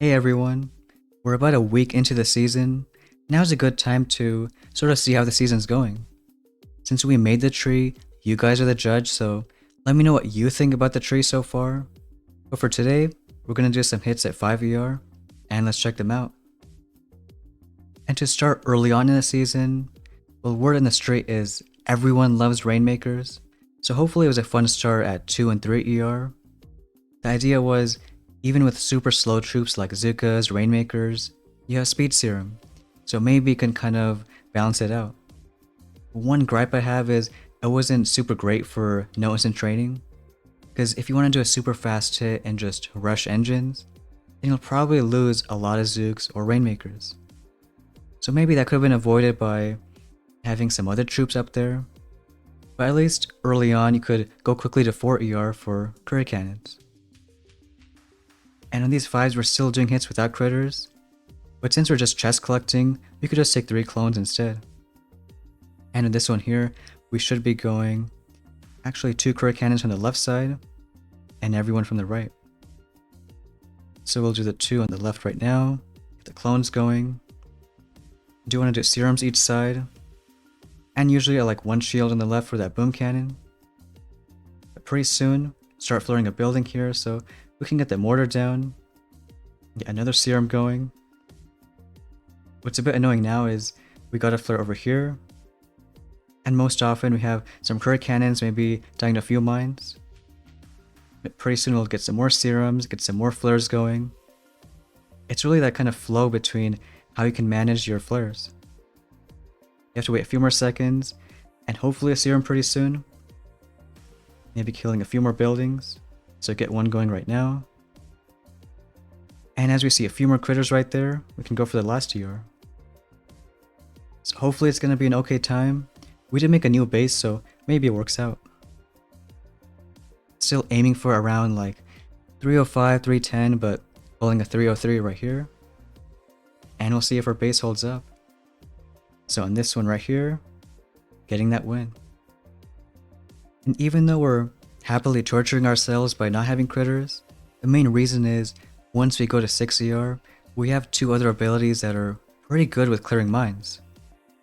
Hey everyone, we're about a week into the season. Now's a good time to sort of see how the season's going. Since we made the tree, you guys are the judge, so let me know what you think about the tree so far. But for today, we're gonna do some hits at 5 ER, and let's check them out. And to start early on in the season, well, word in the street is everyone loves Rainmakers, so hopefully it was a fun start at 2 and 3 ER. The idea was, even with super slow troops like Zukas, Rainmakers, you have Speed Serum, so maybe you can kind of balance it out. One gripe I have is it wasn't super great for notice and training, because if you want to do a super fast hit and just rush engines, then you'll probably lose a lot of Zooks or Rainmakers. So maybe that could have been avoided by having some other troops up there, but at least early on you could go quickly to 4 ER for Curry Cannons. And on these 5s we're still doing hits without critters, but since we're just chest collecting, we could just take 3 clones instead. And in this one here, we should be going actually 2 Curry Cannons from the left side, and everyone from the right. So we'll do the 2 on the left right now, get the clones going. Do want to do serums each side, and usually I like 1 shield on the left for that boom cannon. But pretty soon, start flooding a building here, so we can get the mortar down, get another serum going. What's a bit annoying now is we got a flare over here, and most often we have some curry cannons maybe dying to a few mines. But pretty soon we'll get some more serums, get some more flares going. It's really that kind of flow between how you can manage your flares. You have to wait a few more seconds, and hopefully a serum pretty soon. Maybe killing a few more buildings. So get one going right now. And as we see a few more critters right there, we can go for the last ER. So hopefully it's going to be an okay time. We did make a new base, so maybe it works out. Still aiming for around like 305, 310, but pulling a 303 right here. And we'll see if our base holds up. So on this one right here, getting that win. And even though we're happily torturing ourselves by not having critters, the main reason is once we go to 6 ER, we have 2 other abilities that are pretty good with clearing mines.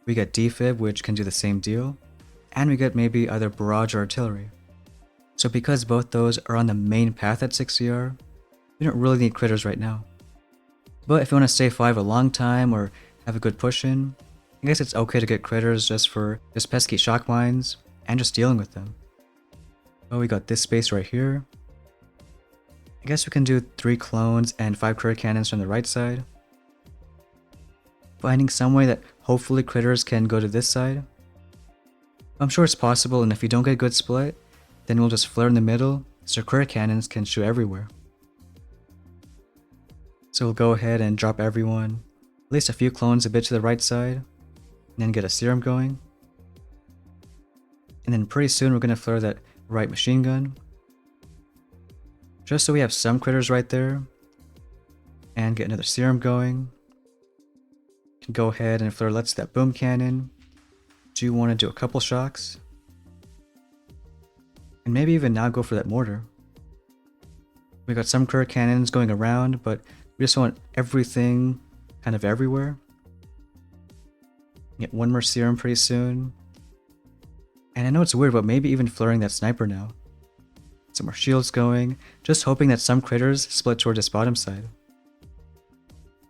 We get defib, which can do the same deal, and we get maybe either barrage or artillery. So because both those are on the main path at 6 ER, we don't really need critters right now. But if you want to stay 5 a long time or have a good push in, I guess it's okay to get critters just for just pesky shock mines and just dealing with them. Oh, we got this space right here. I guess we can do 3 clones and 5 critter cannons from the right side. Finding some way that hopefully critters can go to this side. I'm sure it's possible, and if you don't get a good split, then we'll just flare in the middle so critter cannons can shoot everywhere. So we'll go ahead and drop everyone, at least a few clones a bit to the right side, and then get a serum going. And then pretty soon we're going to flare that right machine gun, just so we have some critters right there, and get another serum going. Can go ahead and flare let's that boom cannon. Do want to do a couple shocks, and maybe even now go for that mortar. We got some critter cannons going around, but we just want everything kind of everywhere. Get one more serum pretty soon. And I know it's weird, but maybe even flaring that sniper now. Some more shields going, just hoping that some critters split toward this bottom side.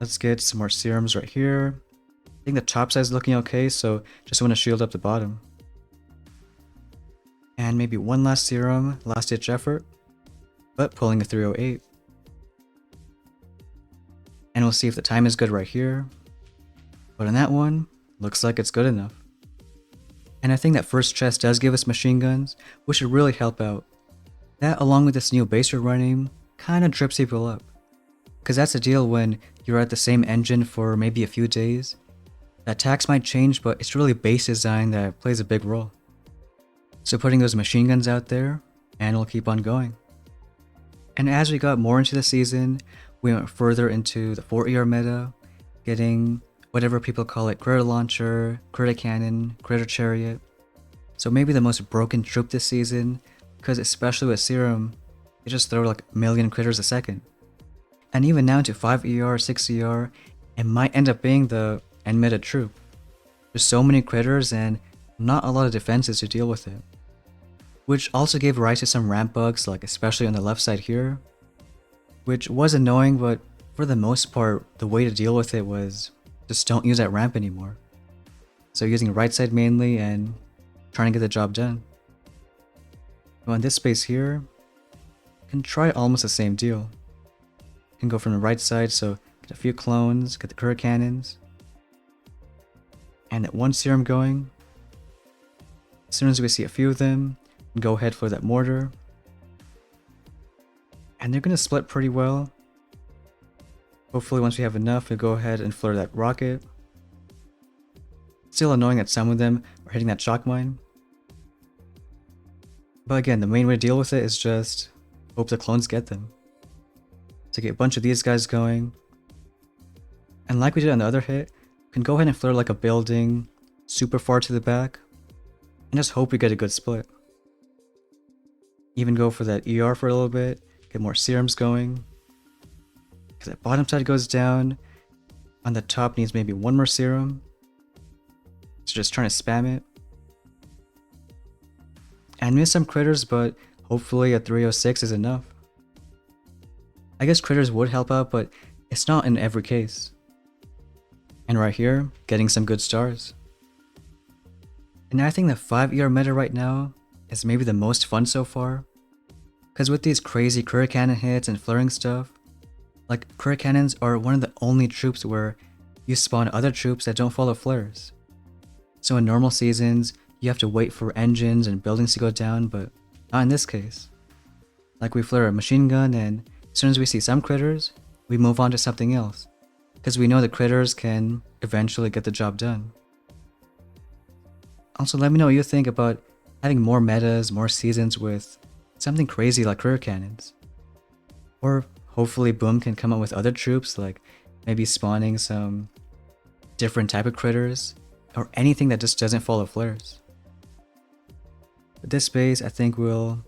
Let's get some more serums right here. I think the top side is looking okay, so just want to shield up the bottom. And maybe one last serum, last ditch effort, but pulling a 308. And we'll see if the time is good right here. But on that one, looks like it's good enough. And I think that first chest does give us machine guns, which should really help out. That, along with this new base we're running, kinda trips people up. Cause that's the deal when you're at the same engine for maybe a few days. The attacks might change, but it's really base design that plays a big role. So putting those machine guns out there, and we'll keep on going. And as we got more into the season, we went further into the 4 ER meta, getting whatever people call it, critter launcher, critter cannon, critter chariot. So maybe the most broken troop this season, because especially with serum, they just throw like a million critters a second. And even now to 5 ER, 6 ER, it might end up being the end meta troop. There's so many critters and not a lot of defenses to deal with it. Which also gave rise to some ramp bugs, like especially on the left side here. Which was annoying, but for the most part, the way to deal with it was just don't use that ramp anymore. So using right side mainly and trying to get the job done. Now in this space here, you can try almost the same deal. You can go from the right side, so get a few clones, get the current cannons, and get one serum going. As soon as we see a few of them, go ahead for that mortar. And they're gonna split pretty well. Hopefully once we have enough, we'll go ahead and flare that rocket. Still annoying that some of them are hitting that shock mine. But again, the main way to deal with it is just hope the clones get them. So get a bunch of these guys going. And like we did on the other hit, we can go ahead and flare like a building super far to the back. And just hope we get a good split. Even go for that ER for a little bit, get more serums going. Because that bottom side goes down, on the top needs maybe one more serum. So just trying to spam it. And miss some critters, but hopefully a 306 is enough. I guess critters would help out, but it's not in every case. And right here, getting some good stars. And I think the 5 ER meta right now is maybe the most fun so far. Because with these crazy crit cannon hits and flaring stuff, like crit cannons are one of the only troops where you spawn other troops that don't follow flares. So in normal seasons, you have to wait for engines and buildings to go down, but not in this case. Like we flare a machine gun and as soon as we see some critters, we move on to something else. Because we know the critters can eventually get the job done. Also, let me know what you think about having more metas, more seasons with something crazy like crit cannons. Or hopefully Boom can come up with other troops, like maybe spawning some different type of critters, or anything that just doesn't follow flares. But this base, I think we'll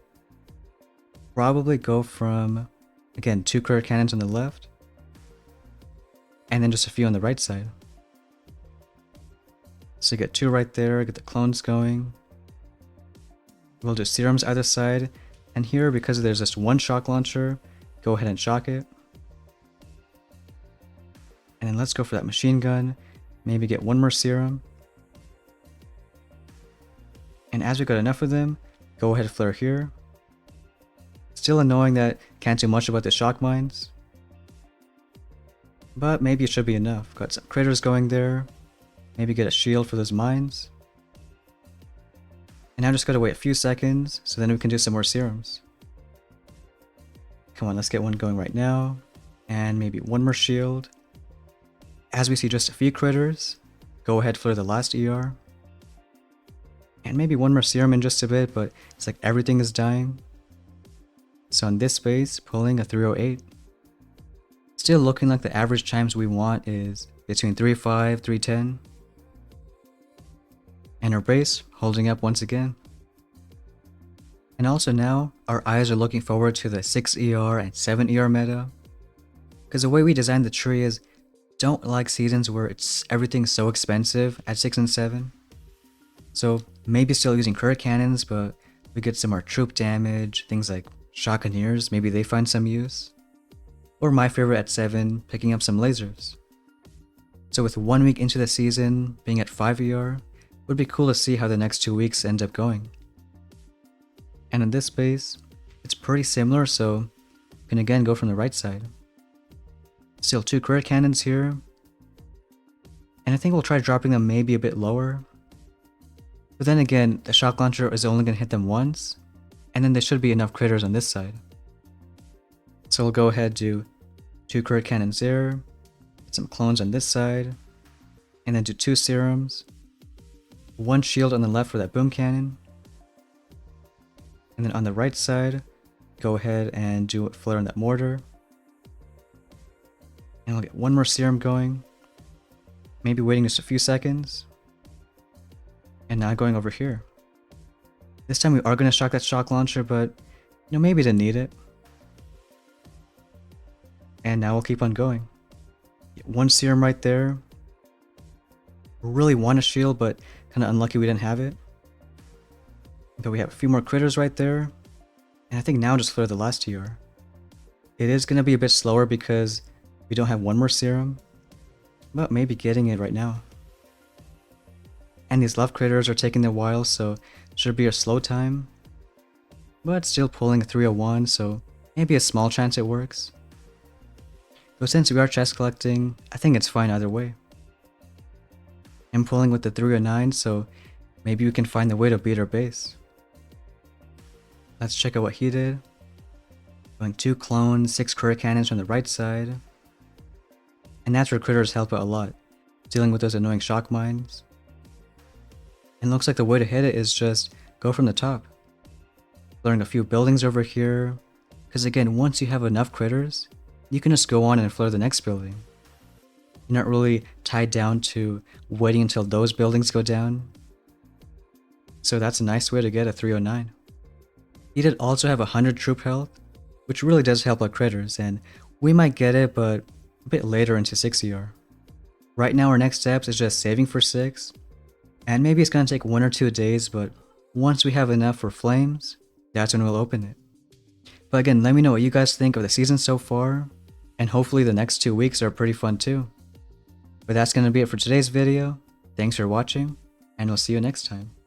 probably go from, again, 2 crit cannons on the left, and then just a few on the right side. So you get 2 right there, get the clones going. We'll do serums either side, and here, because there's just one shock launcher, go ahead and shock it. And then let's go for that machine gun, maybe get one more serum. And as we got enough of them, go ahead and flare here. Still annoying that can't do much about the shock mines. But maybe it should be enough. Got some critters going there. Maybe get a shield for those mines. And now just gotta wait a few seconds, so then we can do some more serums. Come on, let's get one going right now. And maybe one more shield. As we see just a few critters, go ahead flare the last ER. And maybe one more serum in just a bit, but it's like everything is dying. So in this space, pulling a 308. Still looking like the average times we want is between 3.5, 3.10. And our base holding up once again. And also now, our eyes are looking forward to the 6 ER and 7 ER meta. Because the way we designed the tree is, don't like seasons where everything's so expensive at 6 and 7. So maybe still using crit cannons, but we get some more troop damage, things like shotgunners, maybe they find some use. Or my favorite at 7, picking up some lasers. So with 1 week into the season, being at 5 ER, would be cool to see how the next 2 weeks end up going. And in this base, it's pretty similar, so you can again go from the right side. Still 2 crit cannons here. And I think we'll try dropping them maybe a bit lower. But then again, the shock launcher is only going to hit them once, and then there should be enough critters on this side. So we'll go ahead do 2 crit cannons there, get some clones on this side, and then do 2 serums, 1 shield on the left for that boom cannon, and then on the right side, go ahead and do a flare on that mortar, and we'll get 1 more serum going, maybe waiting just a few seconds, and now going over here. This time we are going to shock that shock launcher, but maybe didn't need it. And now we'll keep on going. One serum right there. Really want a shield, but kind of unlucky we didn't have it. But we have a few more critters right there. And I think now just flare the last TR. It is going to be a bit slower because we don't have one more serum. But maybe getting it right now. And these love critters are taking a while, so should be a slow time. But still pulling a 301, so maybe a small chance it works. But since we are chest collecting, I think it's fine either way. I'm pulling with the 309, so maybe we can find the way to beat our base. Let's check out what he did. Going 2 clones, 6 courier cannons from the right side. And that's where critters help out a lot, dealing with those annoying shock mines. And looks like the way to hit it is just go from the top. Flaring a few buildings over here, because again, once you have enough critters, you can just go on and flare the next building. You're not really tied down to waiting until those buildings go down. So that's a nice way to get a 309. He did also have 100 troop health, which really does help our critters, and we might get it, but a bit later into 6 ER. Right now our next steps is just saving for 6, and maybe it's going to take 1 or 2 days, but once we have enough for flames, that's when we'll open it. But again, let me know what you guys think of the season so far, and hopefully the next 2 weeks are pretty fun too. But that's going to be it for today's video. Thanks for watching, and we'll see you next time.